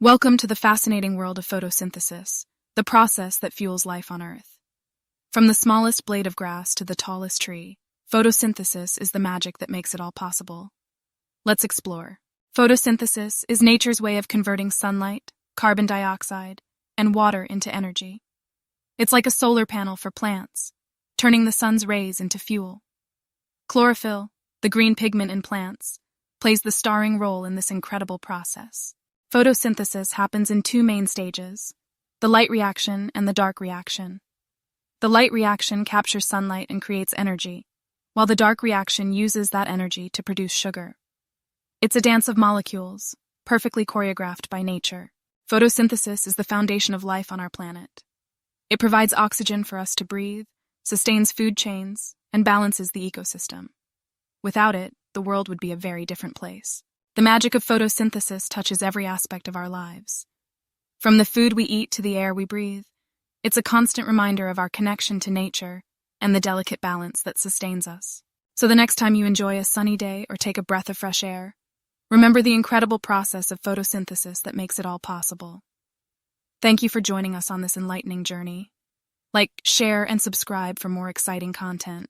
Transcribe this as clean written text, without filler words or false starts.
Welcome to the fascinating world of photosynthesis, the process that fuels life on Earth. From the smallest blade of grass to the tallest tree, photosynthesis is the magic that makes it all possible. Let's explore. Photosynthesis is nature's way of converting sunlight, carbon dioxide, and water into energy. It's like a solar panel for plants, turning the sun's rays into fuel. Chlorophyll, the green pigment in plants, plays the starring role in this incredible process. Photosynthesis happens in two main stages, the light reaction and the dark reaction. The light reaction captures sunlight and creates energy, while the dark reaction uses that energy to produce sugar. It's a dance of molecules, perfectly choreographed by nature. Photosynthesis is the foundation of life on our planet. It provides oxygen for us to breathe, sustains food chains, and balances the ecosystem. Without it, the world would be a very different place. The magic of photosynthesis touches every aspect of our lives. From the food we eat to the air we breathe, it's a constant reminder of our connection to nature and the delicate balance that sustains us. So the next time you enjoy a sunny day or take a breath of fresh air, remember the incredible process of photosynthesis that makes it all possible. Thank you for joining us on this enlightening journey. Like, share, and subscribe for more exciting content.